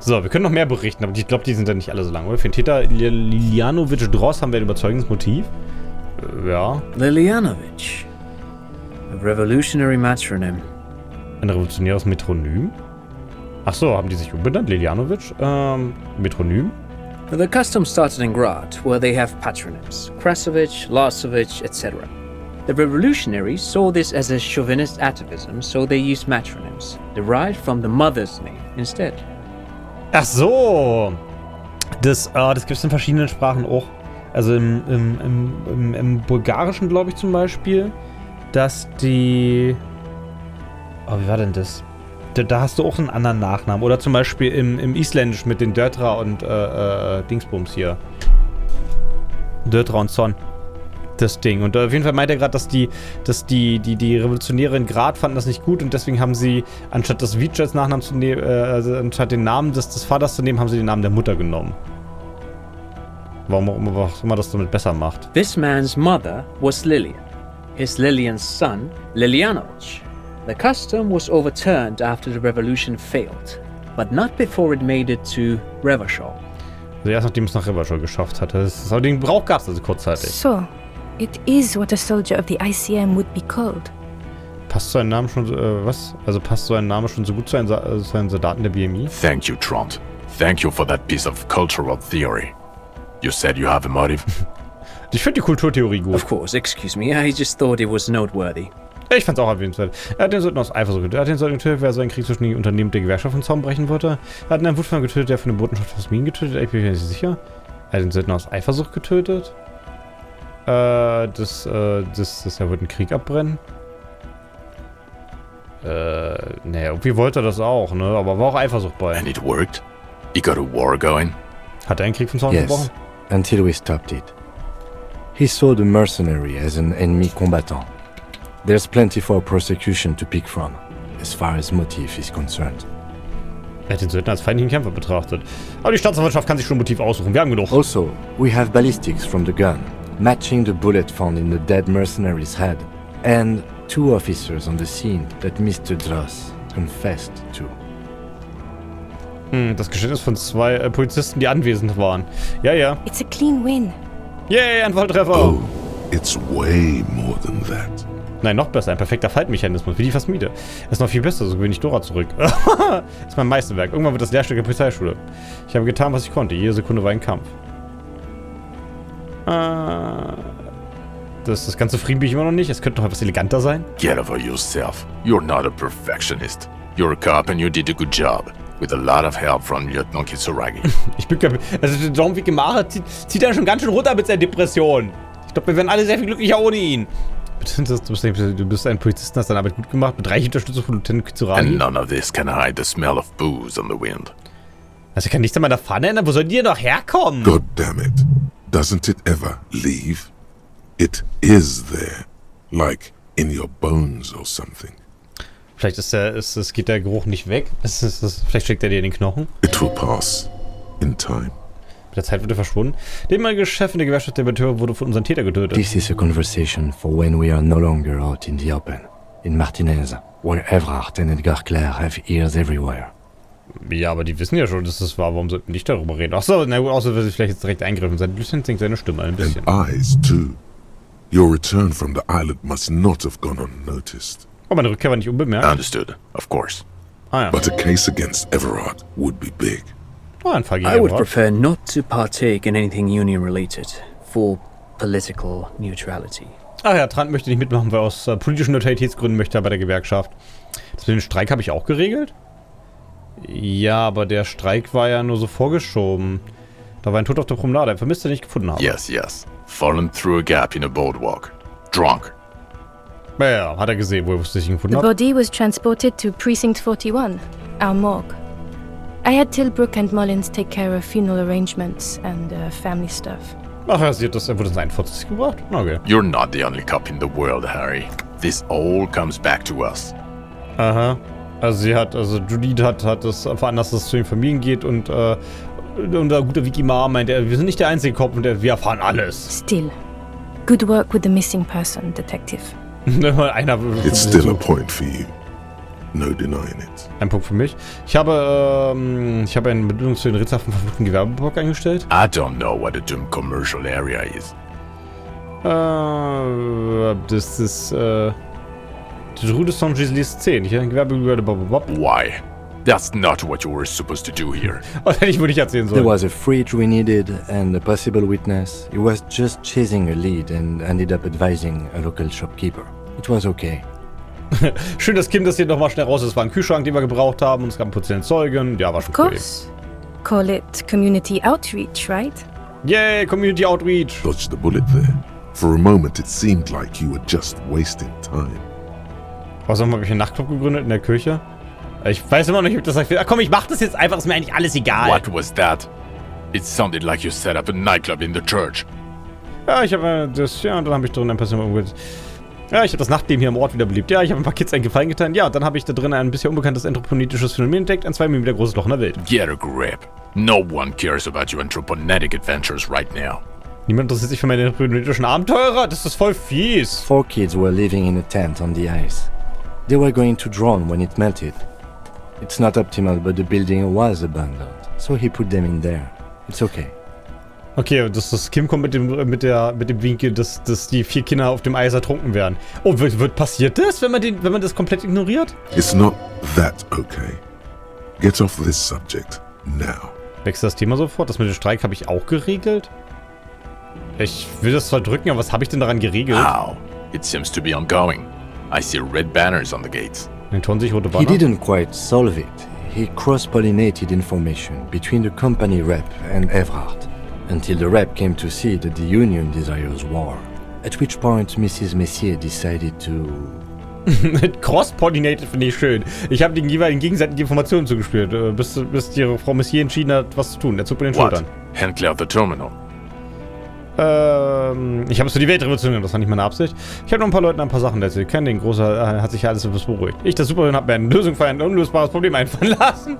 So, wir können noch mehr berichten, aber ich glaube, die sind dann nicht alle so lang, oder? Für den Täter Liljanovic Dross haben wir ein überzeugendes Motiv. Ja. Liljanovic. A revolutionary matronym. Ein revolutionäres Metronym? Ach so, haben die sich umbenannt? Liljanovic? Metronym? The custom started in Grad, where they have patronyms. Krasovic, Lasovic, etc. The revolutionaries saw this as a chauvinist atavism, so they used matronyms, derived from the mother's name instead. Ach so. Das gibt es in verschiedenen Sprachen auch. Also im Bulgarischen, glaube ich, zum Beispiel, dass die... Oh, wie war denn das? Da hast du auch einen anderen Nachnamen. Oder zum Beispiel im Isländisch mit den Dötra und Dingsbums hier. Dötra und Son. Das Ding. Und auf jeden Fall meint er gerade, dass die Revolutionäre in Grad fanden das nicht gut und deswegen haben sie, anstatt das Vic als Nachnamen zu nehmen, also anstatt den Namen des Vaters zu nehmen, haben sie den Namen der Mutter genommen. Warum auch immer das damit besser macht. This man's mother was Lilian. His Lilian's son, Liljanovic. The custom was overturned after the revolution failed, but not before it made it to Revachol. Also erst nachdem es nach Revachol geschafft hatte. Aber den Brauch gab es also kurzzeitig. So, it is what a soldier of the ICM would be called. Passt so ein Name schon, was? Also passt so ein Name schon so gut zu einem Soldaten der BMI? Thank you, Trond. Thank you for that piece of cultural theory. You said you have a motive? Ich finde die Kulturtheorie gut. Of course, excuse me, I just thought it was noteworthy. Ich fand's auch erwähnenswert. Er hat den Söldner aus Eifersucht getötet. Er hat den Söldner getötet, wer so einen Krieg zwischen den Unternehmen und der Gewerkschaft vom Zaun brechen wollte. Er hat einen Wutfall getötet, der von der Botenschaft aus Minen getötet hat. Ich bin mir nicht sicher. Er hat den Söldner aus Eifersucht getötet. Er wird einen Krieg abbrennen. Naja, irgendwie wollte er das auch, ne? Aber war auch Eifersucht bei. And it worked? You got a war going? Hat er einen Krieg vom Zaun gebrochen? Yes, until we stopped it. He saw the mercenary as an enemy combatant. There's plenty for prosecution to pick from, as far as motive is concerned. Er hat den Söldner als feindlichen Kämpfer betrachtet. Aber die Staatsanwaltschaft kann sich schon ein Motiv aussuchen. Wir haben genug. Also, we have ballistics from the gun, matching the bullet found in the dead mercenary's head, and 2 officers on the scene that Mr. Dross confessed to. Das Geständnis von 2 Polizisten, die anwesend waren. Ja, ja. It's a clean win. Yay, ein Volltreffer. Oh, it's way more than that. Nein, noch besser. Ein perfekter Faltmechanismus, wie die Phasmide. Das ist noch viel besser, so gewinne ich Dora zurück. Das ist mein Meisterwerk. Irgendwann wird das Lehrstück der Polizeischule. Ich habe getan, was ich konnte. Jede Sekunde war ein Kampf. Das ganze Frieden bin ich immer noch nicht. Es könnte noch etwas eleganter sein. Get over yourself. You're not a perfectionist. You're a cop and you did a good job. With a lot of help from Lieutenant Kitsuragi. Ich bin also Jean Wikimara zieht er schon ganz schön runter mit seiner Depression. Ich glaube, wir werden alle sehr viel glücklicher ohne ihn. Du bist ein Polizist, hast deine Arbeit gut gemacht, mit reicher Unterstützung von Lieutenant Kitsuragi. And none of this can hide the smell of booze on the wind. Also kann nichts an meiner Pfanne ändern? Wo sollen die denn noch herkommen? God damn it. Doesn't it ever leave? It is there. Like in your bones or something. Vielleicht geht der Geruch nicht weg. Vielleicht steckt er dir in den Knochen. It will pass. In time. Mit der Zeit wird er verschwunden. Der ehemalige Chef in der Gewerkschaft der Debatteure wurde von unseren Täter getötet. This is a conversation for when we are no longer out in the open. In Martinez, where Evrard and Edgar Claire have ears everywhere. Ja, aber die wissen ja schon, dass das war. Warum sollten wir nicht darüber reden? Achso, na gut, außer dass sie vielleicht jetzt direkt eingreifen. Sein Blüschen singt seine Stimme ein bisschen. And eyes, too. Your return from the island must not have gone unnoticed. Oh, meine Rückkehr war nicht unbemerkt. Understood, of course. Ah ja. But a case against Everard would be big. Oh, ein Fall gegen I would Everard. prefer not to partake in anything union-related, for political neutrality. Ach ja, Trant möchte nicht mitmachen, weil aus politischen Neutralitätsgründen möchte er bei der Gewerkschaft. Das mit dem Streik habe ich auch geregelt? Ja, aber der Streik war ja nur so vorgeschoben. Da war ein Tod auf der Promenade, ein Vermisster, den ich gefunden habe. Yes. Fallen through a gap in a boardwalk. Drunk. Ja, hat er gesehen, wo er wusste, dass ich ihn gefunden The habe. body was transported to Precinct 41, our morgue. I had Tilbrook and Mullins take care of funeral arrangements and family stuff. Ach, er wurde ins 41 gebracht? Okay. You're not the only cop in the world, Harry. This all comes back to us. Aha. Also Judith hat das veranlasst, dass es zu den Familien geht und unser guter Wikimar meint, wir sind nicht der einzige Kopf und wir erfahren alles. Still, good work with the missing person, Detective. Einer It's still a point for you. No denying it. Ein Punkt für mich. Ich habe eine Bedingung zu den rätselhaften verfluchten Gewerbeblock eingestellt. I don't know what a dumb commercial area is. Das ist, die Rue de Saint-Gislis 10. Hier ein Gewerbegebäude. Why? That's not what you were supposed to do here. Oh, hätte ich wohl nicht erzählen There sollen. was a fridge we needed and a possible witness. He was just chasing a lead and ended up advising a local shopkeeper. It was okay. Schön, dass Kim das hier nochmal schnell raus ist. Es war ein Kühlschrank, den wir gebraucht haben und es gab einen potenziellen Zeugen. Ja, war schon Of cool. course. Call it community outreach, right? Yay, Community Outreach. Dodged the bullet there. For a moment, it seemed like you were just wasting time. Was haben wir einen Nachtclub gegründet in der Kirche? Ich weiß immer noch nicht, ob das sagt. Ach komm, ich mach das jetzt einfach, ist mir eigentlich alles egal. What was that? It sounded like you set up a nightclub in the church. Ja, ich habe das, ja, und dann habe ich drin ein bisschen umgeht. Ja, ich habe das Nachtleben hier im Ort wiederbelebt. Ja, ich habe ein paar Kids einen Gefallen getan. Ja, und dann habe ich da drin ein bisher unbekanntes anthroponetisches Phänomen entdeckt, ein 2 Millimeter großes Loch in der Welt. Get a grip. No one cares about your anthroponetic adventures right now. Niemand interessiert sich für meine anthropologischen Abenteurer? Das ist voll fies. 4 kids were living in a tent on the ice. They were going to drown when it melted. It's not optimal, but the building was abandoned, so he put them in there. It's okay. Okay, das Kim kommt mit dem Winkel, dass die 4 Kinder auf dem Eis ertrunken werden. Oh, passiert das, wenn man das komplett ignoriert? It's not that okay. Get off this subject now. Wechsel das Thema sofort. Das mit dem Streik habe ich auch geregelt. Ich will das zwar drücken, aber was habe ich denn daran geregelt? How? It seems to be ongoing. I see red banners on the gates. Den Ton sich rote He Banner. didn't quite solve it. He cross-pollinated information between the company rep and Evrard, until the rep came to see that the union desires war, at which point Mrs. Messier decided to... Cross-pollinated finde ich schön. Ich habe den jeweiligen gegenseitigen Informationen zugespielt, bis die Frau Messier entschieden hat, was zu tun. Er zuckt mit den Schultern. Hand clear the terminal. Ich habe es für die Weltrevolution gemacht, das war nicht meine Absicht. Ich habe noch ein paar Leuten ein paar Sachen erzählt. Kennen den Großer hat sich ja alles etwas beruhigt. Ich, der Superhirn, habe mir eine Lösung für ein unlösbares Problem einfallen lassen.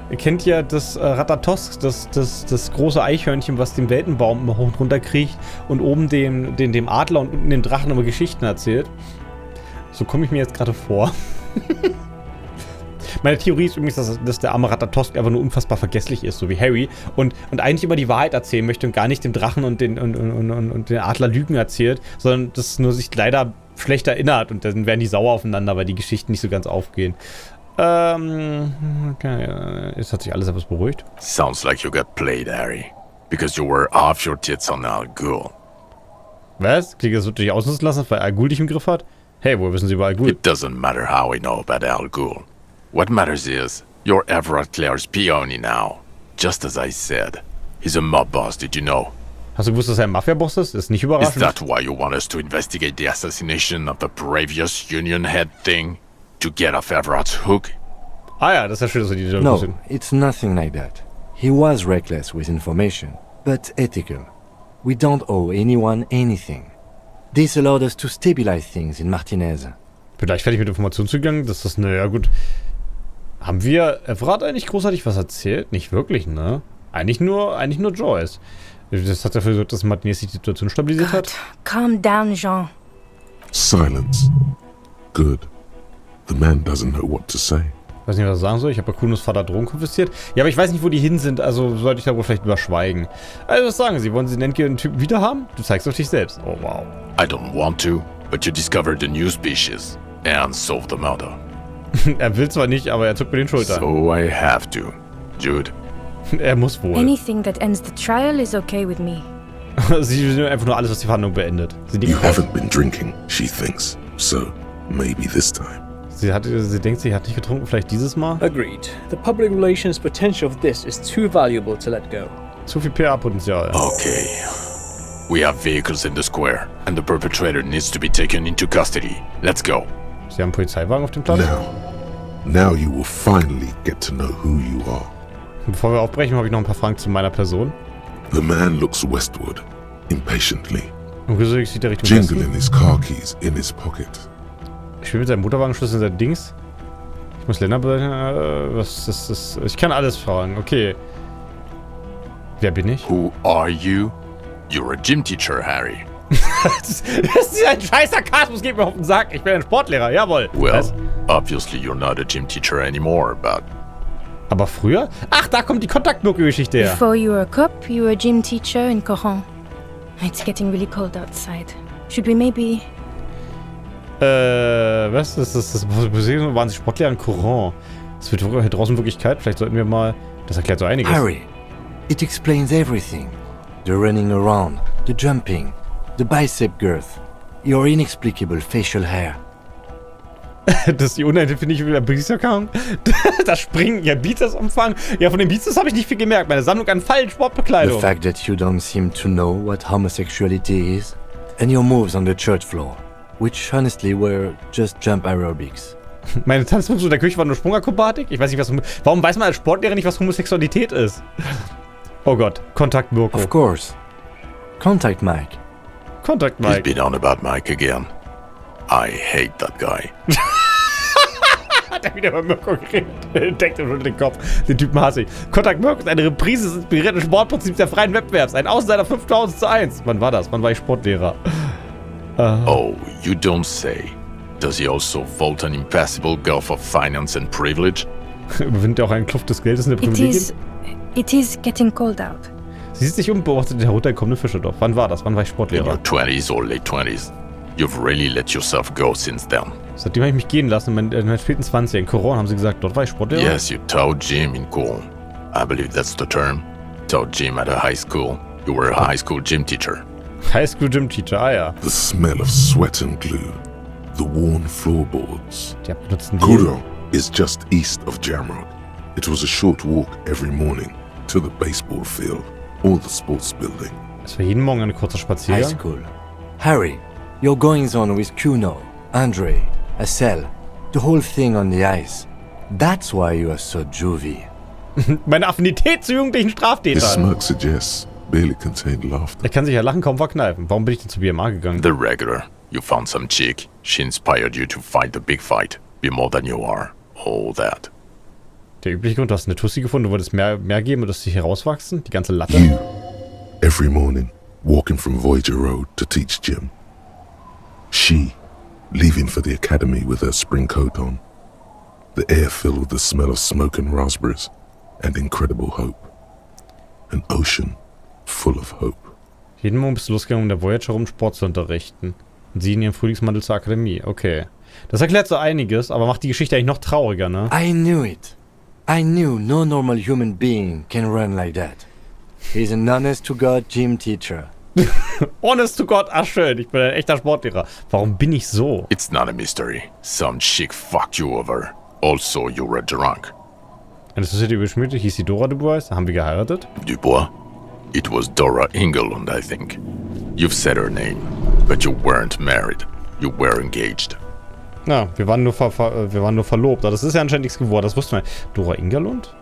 Ihr kennt ja das Ratatosk, das große Eichhörnchen, was den Weltenbaum immer hoch und runter kriecht und oben dem Adler und unten dem Drachen immer Geschichten erzählt. So komme ich mir jetzt gerade vor. Meine Theorie ist übrigens, dass der arme Ratatosk einfach nur unfassbar vergesslich ist, so wie Harry. Und eigentlich immer die Wahrheit erzählen möchte und gar nicht dem Drachen und den Adler Lügen erzählt, sondern das nur sich leider schlecht erinnert. Und dann werden die sauer aufeinander, weil die Geschichten nicht so ganz aufgehen. Okay, jetzt hat sich alles etwas beruhigt. Sounds like you got played, Harry. Because you were off your tits on Al Ghul. Was? Klingt das, wird dich ausnutzen lassen, weil Al Ghul dich im Griff hat? Hey, woher wissen Sie über Al Ghul? It doesn't matter how we know about Al Ghul. What matters is, you're Everard Clare's peony now. Just as I said. He's a mob boss, did you know? Hast du gewusst, dass er ein Mafia-Boss ist? Ist nicht Is überraschend. that why you want us to investigate the assassination of the previous union head thing? To get off Everard's hook? Ah ja, das ist ja schön, dass wir die No, sind. it's nothing like that. He was reckless with information, but ethical. We don't owe anyone anything. This allowed us to stabilize things in Martinez. Bin gleich fertig mit Informationen zugegangen. Das ist, naja, gut. Haben wir Everard eigentlich großartig was erzählt? Nicht wirklich, ne? Eigentlich nur Joyce. Das hat dafür gesorgt, dass Martinez die Situation stabilisiert hat. Calm down, Jean. Silence. Good. The man doesn't know what to say. Weiß nicht, was ich sagen soll. Ich habe bei Kunos Vater Drogen konfisziert. Ja, aber ich weiß nicht, wo die hin sind, also sollte ich da wohl vielleicht überschweigen. Also, was sagen Sie? Wollen Sie den endgültigen Typen wiederhaben? Du zeigst auf dich selbst. Oh, wow. I don't want to, but you discovered a new species and solved the murder. Er will zwar nicht, aber er zuckt mit den Schultern. So I have to. Jude. Er muss wohl. Anything that ends the trial is okay with me. Sie will einfach nur alles, was die Verhandlung beendet. You haven't been drinking, she thinks. So, maybe this time. Sie denkt, sie hat nicht getrunken, vielleicht dieses Mal. Agreed. The public relations potential of this is too valuable to let go. Zu viel PR-Potenzial. Okay. We have vehicles in the square, and the perpetrator needs to be taken into custody. Let's go. Sie haben einen Polizeiwagen auf dem Platz. Now you will finally get to know who you are. Bevor wir aufbrechen, habe ich noch ein paar Fragen zu meiner Person. The man looks westward, impatiently, Und Gesög sieht der Richtung jingling Westen. his car keys in his pocket. Ich spiele mit seinem Motorwagenschlüssel in sein Dings. Ich muss Länder was ist das? Ich kann alles fragen. Okay. Wer bin ich? Who are you? You're a gym teacher, Harry. Das ist ein scheiß Sarkasmus, geht mir auf den Sack. Ich bin ein Sportlehrer, jawohl. Well, Was? Obviously you're not a gym teacher anymore, but... Aber früher? Ach, da kommt die Kontaktbürger-Geschichte her. Before you were a cop, you were a gym teacher in Coron. It's getting really cold outside. Should we maybe... Was? Das waren sie Sportlehrer in Coron. Es wird hier draußen wirklich kalt. Vielleicht sollten wir mal... Das erklärt so einiges. Harry, it explains everything. The running around, the jumping, the bicep girth, your inexplicable facial hair. Das ist die unerfindliche Bizeps-Umfang. Das Springen, ja, Bizepsumfang. Ja, von den Bizeps habe ich nicht viel gemerkt. Meine Sammlung an Fallen Sportbekleidung. The fact that you don't seem to know what homosexuality is, and your moves on the church floor, which honestly were just jump aerobics. Meine Tanzmoves in der Küche waren nur Sprungakrobatik? Ich weiß nicht, was... Warum weiß man als Sportlehrer nicht, was Homosexualität ist? Oh Gott, Kontakt Mirko. Of course. Contact Mike. Kontakt He's Mike. been on about Mike again. I hate that guy. Hat er wieder über Mirko geredet? Deckt ihm schon den Kopf. Den Typen hasse ich. Kontakt Mirko ist eine Reprise des inspirierten Sportprinzips der freien Wettbewerbs. Ein Außenseiter 5000:1. Wann war das? Wann war ich Sportlehrer? Oh, you don't say. Does he also vault an impassable gulf of finance and privilege? Überwindet er auch einen Kluft des Geldes in der Privilegien? It is getting cold out. Sie sieht sich um und beobachtet den herunterkommenden Fischerdorf. Wann war das? Wann war ich In Sportlehrer? your 20s or late 20s. You've really let yourself go since then. Seitdem habe ich mich gehen lassen, in meinen späten 20 in Coron haben sie gesagt, dort war ich Sportlehrer. Yes, you taught gym in Cool. I believe that's the term. Taught gym at a high school. You were a high school gym teacher. High School Gym Teacher, ah ja. The smell of sweat and glue. The worn floorboards. Die benutzen die. Coron is just east of Jamrod. It was a short walk every morning to the baseball field or the sports building. Es war jeden Morgen eine kurze High Spaziergang. school. Harry, your goings on with Kuno, Andre, Acel, the whole thing on the ice. That's why you are so juvie. Meine Affinität zu jugendlichen His Straftätern. smirk suggests barely contained laughter. Er kann sich ja Lachen kaum verkneifen. Warum bin ich denn zu BMA gegangen? The regular. You found some chick. She inspired you to fight the big fight. Be more than you are. All that. Der übliche Grund, du hast eine Tussi gefunden, du wolltest mehr geben und dass sie herauswachsen? Die ganze Latte? You, every morning, walking from Voyager Road to teach gym. She, leaving for the academy with her spring coat on. The air filled with the smell of smoke and raspberries and incredible hope. An ocean full of hope. Jeden Morgen bist du losgegangen, um der Voyager rum Sport zu unterrichten. Und sie in ihrem Frühlingsmantel zur Akademie. Okay. Das erklärt so einiges, aber macht die Geschichte eigentlich noch trauriger, ne? I knew it. I knew no normal human being can run like that. He's an honest-to-God gym teacher. Honest to God, ach schön, ich bin ein echter Sportlehrer. Warum bin ich so? It's not a mystery. Some chick fucked you over. Also, you were drunk. Eine Society überschmierte, hieß sie Dora Du Bois, haben wir geheiratet? Du Bois? It was Dora Ingelund, I think. You've said her name, but you weren't married. You were engaged. Ja, wir waren nur verlobt, aber das ist ja anscheinend nichts geworden, das wussten wir. Dora Ingerlund?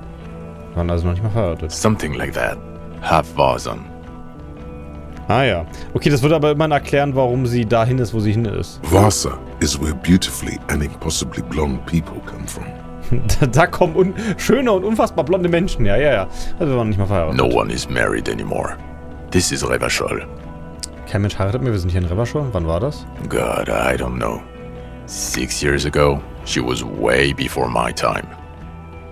Wir waren also noch nicht mal verheiratet. Something like that. Half Vasan. Ah ja. Okay, das würde aber immerhin erklären, warum sie dahin ist, wo sie hin ist. Vasa is where beautifully and impossibly blonde people come from. Da kommen schöne und unfassbar blonde Menschen. Ja, ja, ja. Also wir waren nicht mal verheiratet. No one is married anymore. This is Revachol. Kein Mensch heiratet mehr, wir sind hier in Revachol. Wann war das? God, I don't know. 6 years ago, she was way before my time.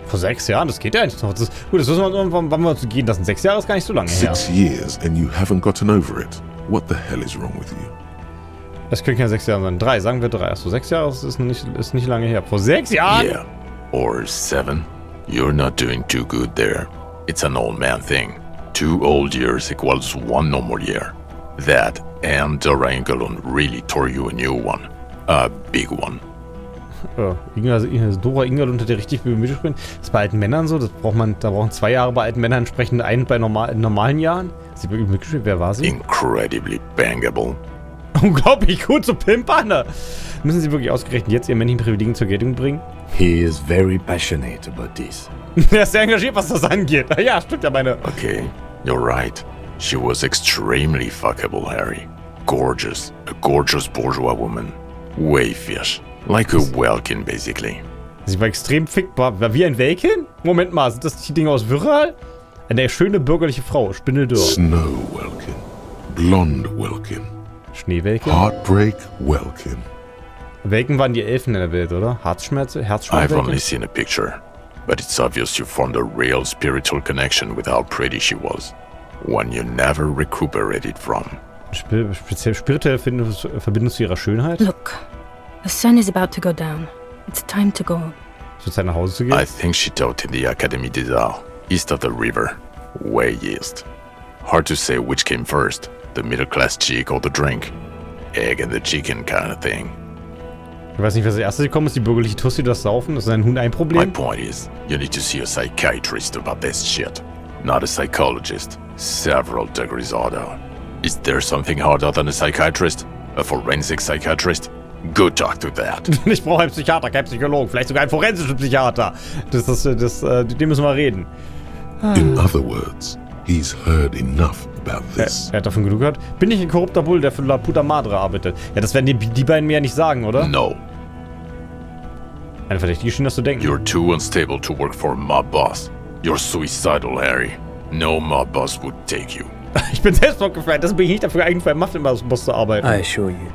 Vor 6 Jahren? Das geht ja eigentlich noch. Gut, das wissen wir irgendwann, wann wir uns gehen lassen. 6 Jahre ist gar nicht so lange her. 6 years and you haven't gotten over it. What the hell is wrong with you? Das können ja 6 Jahre sein. 3, sagen wir 3. Achso, 6 Jahre ist nicht lange her. Vor 6 Jahren? Yeah. Or 7. You're not doing too good there. It's an old man thing. 2 old years equals 1 normal year. That and Dora Ingelund really tore you a new one. A big one. Dora Ingerlund hat ja richtig bemüht gesprochen. Das ist bei alten Männern so. Da brauchen 2 Jahre bei alten Männern entsprechend einen bei normalen Jahren. Sie hat mitgespielt. Wer war sie? Incredibly bangable. Unglaublich gut, so Pimpane. Müssen sie wirklich ausgerechnet jetzt ihr männlichen Privilegien zur Geltung bringen? He is very passionate about this. Er ist sehr engagiert, was das angeht. Ja, stimmt ja meine. Okay, you're right. She was extremely fuckable, Harry. Gorgeous. A gorgeous bourgeois woman. Way fish. Like a Welkin, basically. Sie war extrem fickbar. War wie ein Welkin? Moment mal, sind das nicht die Dinge aus Wirral? Eine schöne bürgerliche Frau, Spindeldürr. Snow Welkin. Blonde Welkin. Schneewelkin? Heartbreak Welkin. Welken waren die Elfen in der Welt, oder? I've Herzschmerzen? only seen a picture, but it's obvious you formed a real spiritual connection with how pretty she was. One you never recuperated from. Speziell spirituelle Verbindung zu ihrer Schönheit? Look, the sun is about to go down. It's time to go. Es wird Zeit, nach Hause zu gehen? I think she taught in the Académie des Arts, east of the river. Way east. Hard to say which came first, the middle-class chick or the drink. Egg and the chicken kind of thing. Ich weiß nicht, was als erstes gekommen ist. Die bürgerliche Tussi, das Saufen. Ist ein Huhn ein My Problem? point is, you need to see a psychiatrist about this shit. Not a psychologist. Several degrees harder. Is there something harder than a psychiatrist? A forensic psychiatrist? Go talk to that. Ich brauche einen Psychiater, keinen Psychologen. Vielleicht sogar einen forensischen Psychiater. Dem müssen wir reden. In other words, he's heard enough about this. Er hat davon genug gehört. Bin ich ein korrupter Bull, der für La Puta Madre arbeitet? Ja, das werden die beiden mir ja nicht sagen, oder? No, Eine Verdächtige schien das zu denken. you're too unstable to work for a mob boss. You're suicidal, Harry. No mob boss would take you. Ich bin selbstmordgefährdet. Das bin ich nicht dafür geeignet, für einen Mafia-Boss zu arbeiten. I assure you,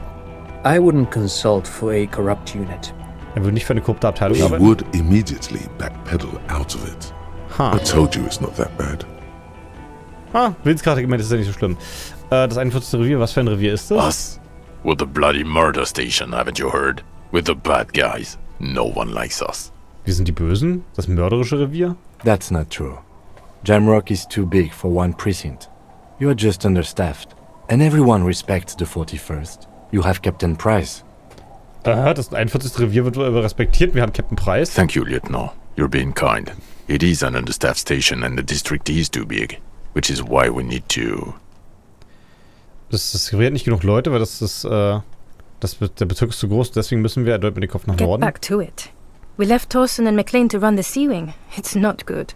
I wouldn't consult for a corrupt unit. Er würde nicht für eine korrupte Abteilung He arbeiten. would immediately backpedal out of it. I told you it's not that bad. Willenskraft gemeint, das ist ja nicht so schlimm. Das 41. Revier, was für ein Revier ist das? Us? With the bloody murder station, haven't you heard? With the bad guys. No one likes us. Wir sind die Bösen? Das mörderische Revier? That's not true. Jamrock is too big for one precinct. You are just understaffed. And everyone respects the 41st. You have Captain Price. Das 41. Revier wird respektiert. Wir haben Captain Price. Thank you, Lieutenant. You're being kind. It is an understaffed station and the district is too big. Which is why we need to... Das Revier hat nicht genug Leute, weil der Bezirk ist zu groß. Deswegen müssen wir erneut mit dem Kopf nach Get Norden. back to it. We left Torsen and McLean to run the Sea Wing. It's not good.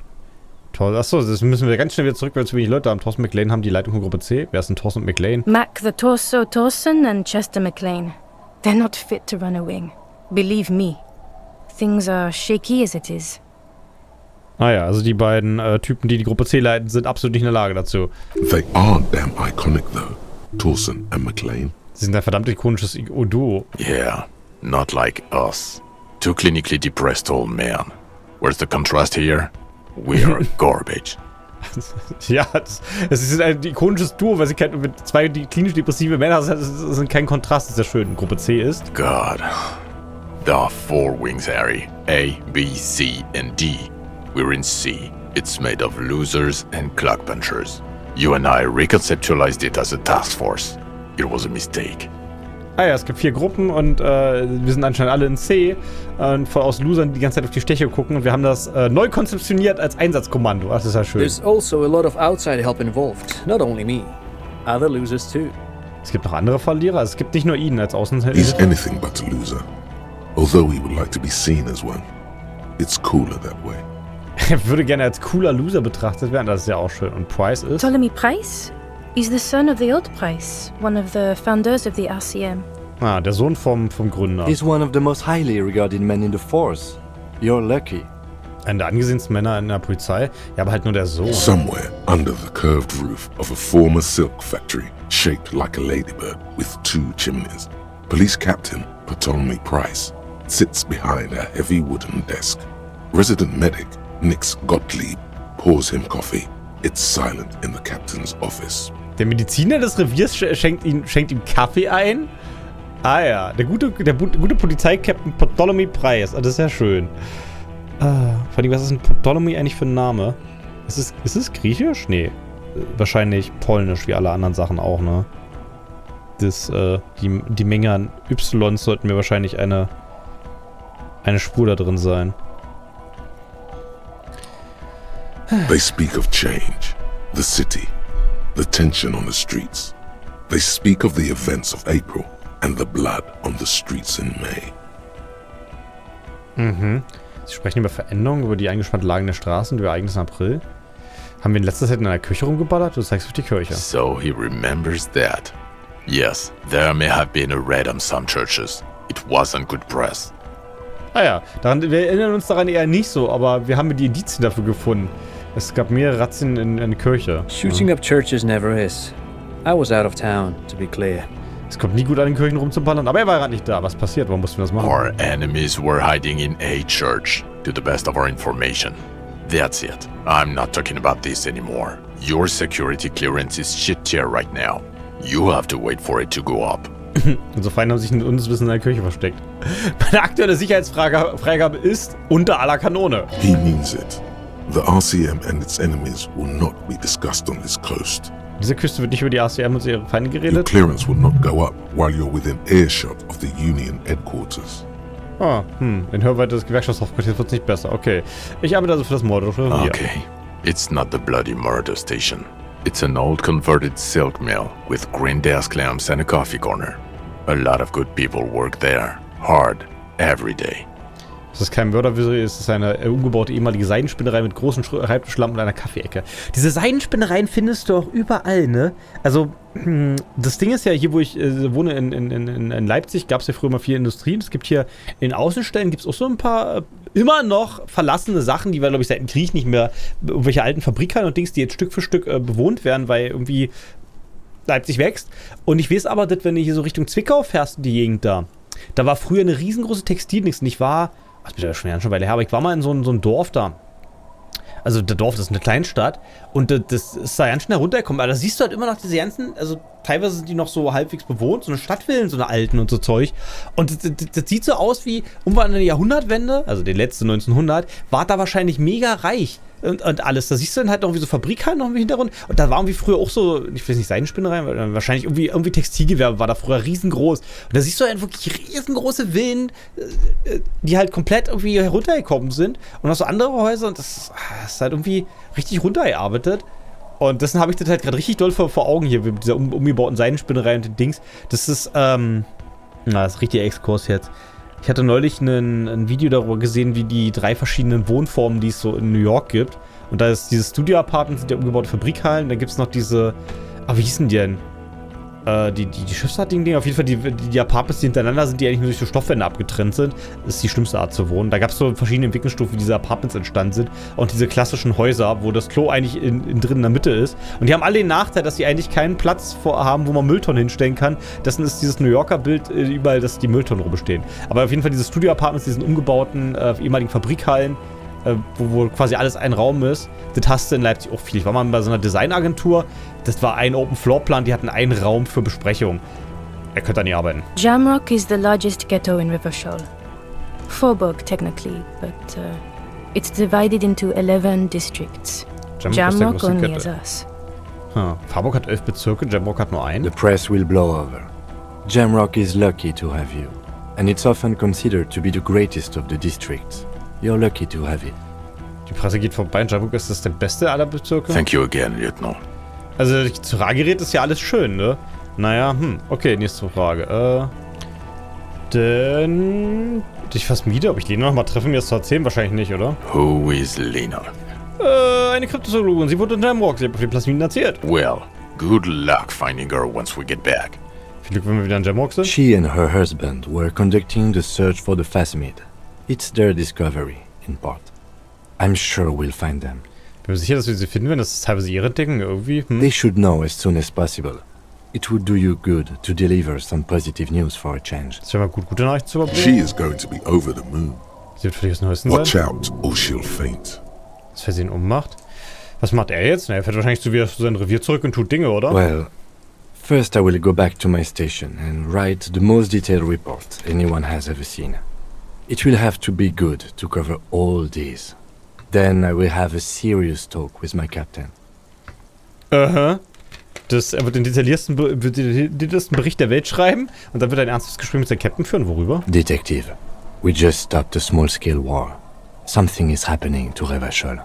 Toll. Achso, das müssen wir ganz schnell wieder zurück, weil wir zu wenig Leute haben. Thorsten und McLean haben die Leitung von Gruppe C. Wer ist denn Thorsten und McLean? Mac the Torso Torsen and Chester McLean. They're not fit to run a wing. Believe me. Things are shaky as it is. Ja, also die beiden Typen, die Gruppe C leiten, sind absolut nicht in der Lage dazu. They are damn iconic though, Torsen and McLean. Sie sind ein verdammt ikonisches Duo. Yeah, not like us. Two clinically depressed old men. Where's the contrast here? We are garbage. Ja, es ist ein ikonisches Duo, weil sie mit zwei klinisch depressive Männer sind kein Kontrast, ist ja schön. Gruppe C ist. God. There are 4 wings, Harry. A, B, C, and D. We're in C. It's made of losers and clock punchers. You and I reconceptualized it as a task force. It was a mistake. Ja, es gibt 4 Gruppen und wir sind anscheinend alle in C aus Losern, die die ganze Zeit auf die Steche gucken und wir haben das neu konzeptioniert als Einsatzkommando. Ach, das ist ja schön. There's also a lot of outside help involved, not only me. Other losers too. Es gibt noch andere Verlierer, also es gibt nicht nur ihn als He's Außenhilfe. anything but a loser. Although he would like to be seen as one. It's cooler that way. Er würde gerne als cooler Loser betrachtet werden, das ist ja auch schön. Und Price ist? Ptolemy Price? He's the son of the old Price, one of the founders of the RCM. Der Sohn vom Gründer. He's one of the most highly regarded men in the force. You're lucky. Einer der angesehensten Männer in der Polizei. Ja, aber halt nur der Sohn. Somewhere under the curved roof of a former silk factory, shaped like a ladybird with 2 chimneys, Police Captain Ptolemy Price sits behind a heavy wooden desk. Resident medic Nix Gottlieb pours him coffee. It's silent in the captain's office. Der Mediziner des Reviers schenkt ihm Kaffee ein? Ah ja, der gute Polizeikapitän Ptolemy Price. Das ist ja schön. Vor allem, was ist ein Ptolemy eigentlich für ein Name? Ist es griechisch? Nee. Wahrscheinlich polnisch, wie alle anderen Sachen auch, ne? Die Menge an Ys sollten mir wahrscheinlich eine Spur da drin sein. They speak of change, the city, the tension on the streets. They speak of the events of April and the blood on the streets in May. Sie sprechen über Veränderungen, über die eingespannte Lage in der Straßen, über Ereignisse im April. Haben wir in letzter Zeit in einer Küche rumgeballert? Du zeigst auf die Kirche. So he remembers that. Yes, there may have been a raid on some churches. It wasn't good press. Ja, wir erinnern uns daran eher nicht so, aber wir haben die Indizien dafür gefunden. Es gab mehrere Razzien in der Kirche. Shooting up churches never is. I was out of town, to be clear. Es kommt nie gut an den Kirchen rumzuballern, aber er war gerade nicht da. Was passiert? Warum mussten wir das machen? Our enemies were hiding in a church, to the best of our information. That's it. I'm not talking about this anymore. Your security clearance is shit tier right now. You have to wait for it to go up. Unsere Feinde haben sich in uns Wissen in der Kirche versteckt. Meine aktuelle Sicherheitsfreigabe ist unter aller Kanone. He means it. The RCM and its enemies will not be discussed on this coast. Diese Küste wird nicht über die RCM und ihre Feinde Your geredet. clearance will not go up while you're within earshot of the Union headquarters. In Hörweite des Gewerkschaftshauptquartiers wird es nicht besser. Okay. Ich arbeite also für das Mordrevier. Okay. It's not the bloody murder station. It's an old converted silk mill with green desk lamps and a coffee corner. A lot of good people work there. Hard. Every day. Das ist kein Mördervisier, es ist eine umgebaute ehemalige Seidenspinnerei mit großen Schreibtischlampen und einer Kaffeeecke. Diese Seidenspinnereien findest du auch überall, ne? Also, das Ding ist ja, hier wo ich wohne in Leipzig, gab es ja früher mal viel Industrie. Es gibt hier in Außenstellen gibt es auch so ein paar immer noch verlassene Sachen, die wir, glaube ich, seit dem Krieg nicht mehr, irgendwelche alten Fabrikhallen und Dings, die jetzt Stück für Stück bewohnt werden, weil irgendwie Leipzig wächst. Und ich weiß aber, dass wenn du hier so Richtung Zwickau fährst, die Gegend da war früher eine riesengroße Textilnix und ich war, das ist ja schon eine Weile her, aber ich war mal in so ein Dorf da. Also der Dorf, das ist eine Kleinstadt und das ist da ganz schnell runtergekommen. Aber da siehst du halt immer noch diese ganzen, also teilweise sind die noch so halbwegs bewohnt, so eine Stadtvillen, so eine alten und so Zeug. Und das sieht so aus wie, an der Jahrhundertwende, also die letzte 1900, war da wahrscheinlich mega reich. Und alles. Da siehst du dann halt noch wie so Fabrikhallen noch im Hintergrund. Und da war irgendwie früher auch so, ich weiß nicht, Seidenspinnereien, wahrscheinlich irgendwie Textilgewerbe war da früher riesengroß. Und da siehst du halt wirklich riesengroße Villen, die halt komplett irgendwie heruntergekommen sind. Und noch so andere Häuser. Und das ist halt irgendwie richtig runtergearbeitet. Und dessen habe ich das halt gerade richtig doll vor Augen hier, mit dieser umgebauten Seidenspinnerei und den Dings. Das ist, das ist richtig Exkurs jetzt. Ich hatte neulich ein Video darüber gesehen, wie die 3 verschiedenen Wohnformen, die es so in New York gibt. Und da ist dieses Studio-Apartment, sind ja umgebaute Fabrikhallen. Dann gibt es noch diese, wie hießen die denn? Die Schiffsartigen-Dinge. Auf jeden Fall die Apartments, die hintereinander sind, die eigentlich nur durch so Stoffwände abgetrennt sind. Das ist die schlimmste Art zu wohnen. Da gab es so verschiedene Entwicklungsstufen, wie diese Apartments entstanden sind. Und diese klassischen Häuser, wo das Klo eigentlich drin in der Mitte ist. Und die haben alle den Nachteil, dass sie eigentlich keinen Platz haben, wo man Mülltonnen hinstellen kann. Das ist dieses New Yorker Bild überall, dass die Mülltonnen rumstehen. Aber auf jeden Fall diese Studio-Apartments, diesen umgebauten ehemaligen Fabrikhallen, wo quasi alles ein Raum ist. Das hast du in Leipzig auch viel. Ich war mal bei so einer Designagentur. Das war ein Open-Floor-Plan. Die hatten einen Raum für Besprechungen. Er könnte da nie arbeiten. Jamrock is the largest ghetto in Revachol. Faubourg, technically, but it's divided into 11 districts. Jamrock only has us. Faubourg hat 11 Bezirke, Jamrock hat nur einen. The press will blow over. Jamrock is lucky to have you, and it's often considered to be the greatest of the districts. You're lucky to have it. Die Presse geht vorbei. Jamrock ist das der beste aller Bezirke. Thank you again, Lieutenant. Also, zu Ragerät ist ja alles schön, ne? Naja, okay, nächste Frage. Denn ich fast miete, ob ich Lena noch mal treffe, mir das zu erzählen, wahrscheinlich nicht, oder? Who is Lena? Eine Kryptozoologin. Sie wurde in Jamrock. Sie hat auf den Plasmiden erzählt. Well, good luck finding her once we get back. Viel Glück, wenn wir wieder in Jamrock sind. She and her husband were conducting the search for the Plasmid. It's their discovery, in part. I'm sure we'll find them. Bin mir sicher, dass wir sie finden werden. Das ist teilweise ihre Dinge irgendwie. They should know as soon as possible. It would do you good to deliver some positive news for a change. Das wäre mal gute Nachrichten zu überbringen. She is going to be over the moon. Sie wird für dich aus den Höchsten Watch sein. out, or she'll faint. Das, wer sie ihn ummacht. Was macht er jetzt? Na, er fährt wahrscheinlich wieder zu seinem Revier zurück und tut Dinge, oder? Well, first I will go back to my station and write the most detailed report anyone has ever seen. It will have to be good to cover all these. Then I will have a serious talk with my captain. Er wird den detailliertesten Bericht der Welt schreiben und dann wird er ein ernstes Gespräch mit seinem Captain führen. Worüber? Detective, we just stopped a small-scale war. Something is happening to Revachol.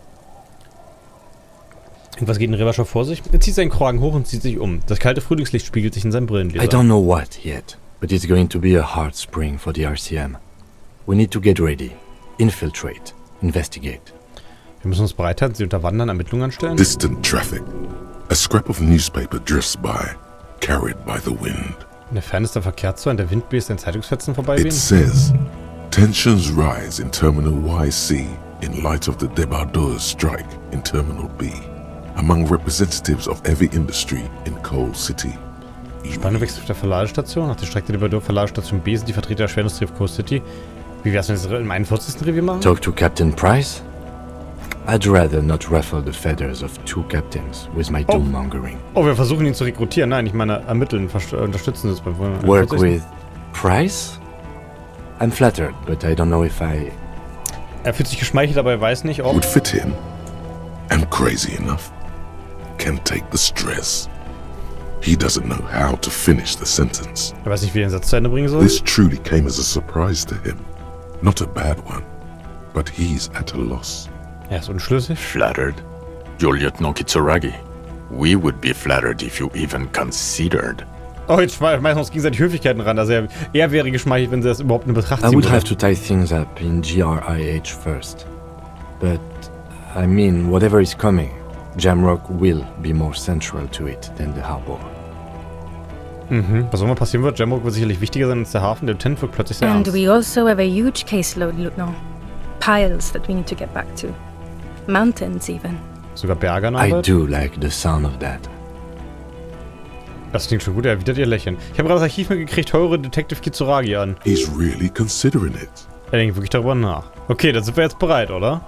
Irgendwas geht in Revachol vor sich. Er zieht seinen Kragen hoch und zieht sich um. Das kalte Frühlingslicht spiegelt sich in seinem Brillengläser. I don't know what yet, but it's going to be a hard spring for the RCM. We need to get ready, infiltrate, investigate. Wir müssen uns bereithalten, sie unter Wandern Ermittlungen anstellen. Distant traffic. A scrap of newspaper drifts by, carried by the wind. In der Ferne ist der Verkehrszug, der Wind bläst den Zeitungsfetzen vorbei. It says, tensions rise in Terminal YC in light of the Debardeurs strike in Terminal B, among representatives of every industry in Coal City. Spannungswechsel auf der Verladestation. Nach der Strecke der Verladestation B sind die Vertreter der Schwerindustrie auf Coast City. Wie wär's, wenn wir das im 41. Revier machen? Talk to Captain Price? I'd rather not ruffle the feathers of two captains with my doom-mongering. Oh, wir versuchen ihn zu rekrutieren. Nein, ich meine ermitteln, unterstützen das beim Work with Price? I'm flattered, but I don't know if I... Er fühlt sich geschmeichelt, aber er weiß nicht, ob... Would fit him. I'm crazy enough. Can't take the stress. He doesn't know how to finish the sentence. Er weiß nicht, wie er den Satz zu Ende bringen soll. This truly came as a surprise to him. Not a bad one, but he's at a loss. Er ist unschlüssig. Flattered? Juliet no Kitsuragi. We would be flattered if you even considered. Oh, jetzt schmeißen wir uns gegenseitig Höflichkeiten ran. Also er wäre geschmeichelt, wenn sie das überhaupt in Betracht ziehen I would würde. have to tie things up in GRIH first. But, I mean, whatever is coming, Jamrock will be more central to it than the harbor. Mhm. Was auch immer passieren wird, Jamrock wird sicherlich wichtiger sein als der Hafen. Der Lieutenant wird plötzlich sehr And ernst. we also have a huge caseload, Lieutenant. Piles that we need to get back to. Mountains, even. Sogar Berge an I Arbeit. do like the sound of that. Das klingt schon gut, er erwidert ihr Lächeln. Ich habe gerade das Archiv mitgekriegt, höre Detective Kitsuragi an. He's really considering it. Er denkt wirklich darüber nach. Okay, dann sind wir jetzt bereit, oder?